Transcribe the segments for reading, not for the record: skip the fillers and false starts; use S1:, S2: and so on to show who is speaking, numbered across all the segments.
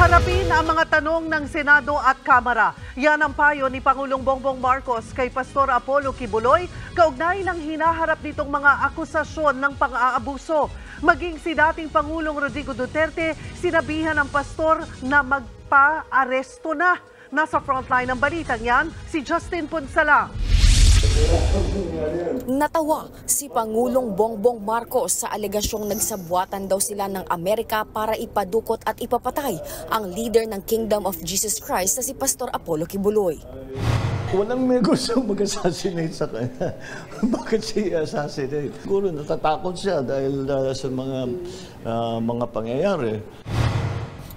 S1: Harapin ang mga tanong ng Senado at Kamara. Yan ang payo ni Pangulong Bongbong Marcos kay Pastor Apollo Kibuloy kaugnay ng hinaharap nitong mga akusasyon ng pang-aabuso. Maging si dating Pangulong Rodrigo Duterte, sinabihan ng pastor na magpa-aresto na. Nasa frontline ng balitang yan, si Justin Punsala.
S2: Natawa si Pangulong Bongbong Marcos sa alegasyong nagsabuatan daw sila ng Amerika para ipadukot at ipapatay ang leader ng Kingdom of Jesus Christ na si Pastor Apollo Kibuloy.
S3: Walang may gusto mag-assassinate sa kanya. Bakit siya assassinate? Siguro natatakot siya dahil sa mga pangyayari.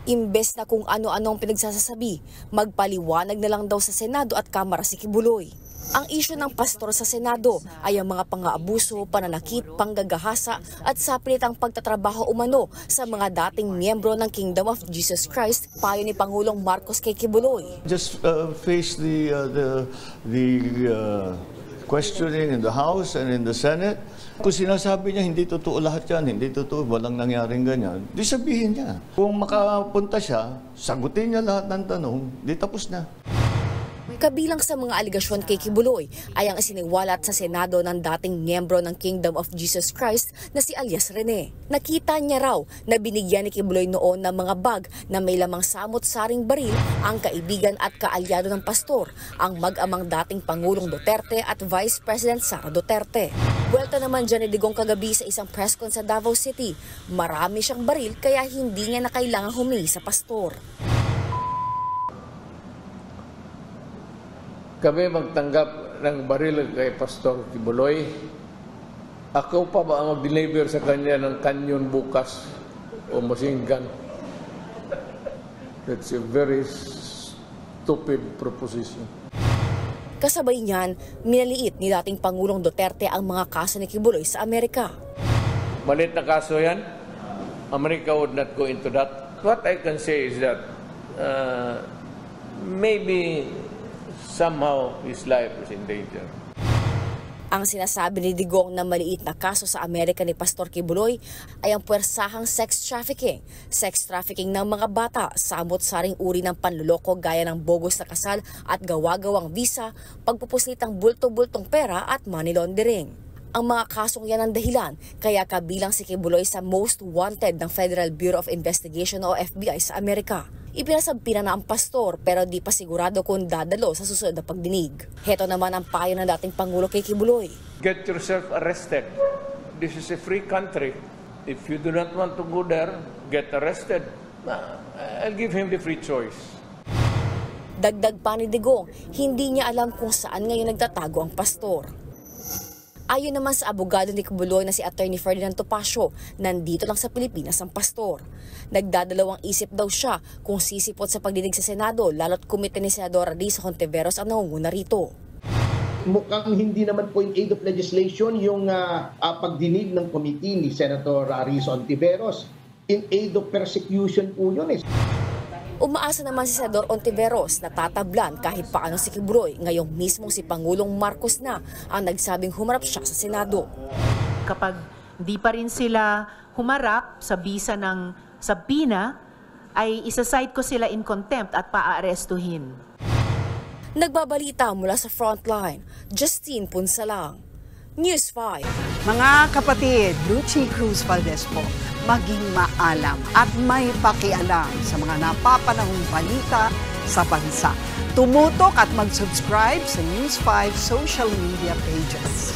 S2: Imbes na kung ano-anong pinagsasasabi, magpaliwanag na lang daw sa Senado at Kamara si Kibuloy. Ang isyu ng pastor sa Senado ay ang mga pang-aabuso, pananakit, panggagahasa at sapilitang pagtatrabaho umano sa mga dating miyembro ng Kingdom of Jesus Christ, payo ni Pangulong Marcos kay Kibuloy.
S3: Just face the questioning in the House and in the Senate. Kung sinasabi niya hindi totoo lahat yan, hindi totoo, walang nangyaring ganyan, di sabihin niya. Kung makapunta siya, sagutin niya lahat ng tanong, di tapos na.
S2: Kabilang sa mga aligasyon kay Kibuloy ay ang isiniwalat sa Senado ng dating miyembro ng Kingdom of Jesus Christ na si alias Rene. Nakita niya raw na binigyan ni Kibuloy noon ng mga bag na may lamang samot-saring baril ang kaibigan at kaalyado ng pastor, ang mag-amang dating Pangulong Duterte at Vice President Sara Duterte. Buwelta naman dyan ni Digong kagabi sa isang press con sa Davao City. Marami siyang baril kaya hindi niya na kailangang humingi sa pastor.
S4: Kami magtanggap ng baril kay Pastor Kibuloy. Ako pa ba ang mag-deliver sa kanya ng kanyon bukas o machine gun? That's a very stupid proposition.
S2: Kasabay niyan, minaliit ni dating Pangulong Duterte ang mga kaso ni Kibuloy sa Amerika.
S4: Malit na kaso yan. America would not go into that. What I can say is that maybe somehow his life is in danger.
S2: Ang sinasabi ni Digong na maliit na kaso sa Amerika ni Pastor Kibuloy ay ang puwersahang sex trafficking. Sex trafficking ng mga bata, samot-saring uri ng panluloko gaya ng bogus na kasal at gawa-gawang visa, pagpupuslitang bulto-bultong pera at money laundering. Ang mga kasong yan ang dahilan kaya kabilang si Kibuloy sa most wanted ng Federal Bureau of Investigation o FBI sa Amerika. Ipinasabi na ang pastor pero di pa sigurado kung dadalo sa susunod na pagdinig. Heto naman ang payo ng dating Pangulo kay Kibuloy.
S4: Get yourself arrested. This is a free country. If you do not want to go there, get arrested. I'll give him the free choice.
S2: Dagdag pa ni Digong, hindi niya alam kung saan ngayon nagtatago ang pastor. Ayon naman sa abogado ni Kibuloy na si Attorney Ferdinand Topacio, nandito lang sa Pilipinas ang pastor. Nagdadalawang isip daw siya kung sisipot sa pagdinig sa Senado, lalo't komite ni Senadora Risa Hontiveros ang nangunguna rito.
S5: Mukhang hindi naman po in aid of legislation yung pagdinig ng committee ni Senator Risa Hontiveros. In aid of persecution po yun eh.
S2: Umaasa naman si Senador Hontiveros na tatablan kahit paano si Kibuloy. Ngayong mismo si Pangulong Marcos na ang nagsabing humarap siya sa Senado.
S6: Kapag di pa rin sila humarap sa bisa ng sabina, ay isa-cite ko sila in contempt at paaarestuhin.
S2: Nagbabalita mula sa frontline, Justine Punsalang, News 5.
S7: Mga kapatid, Lucy Cruz Valdez po, maging maalam at may pakialam sa mga napapanahong balita sa bansa. Tumutok at mag-subscribe sa News 5 social media pages.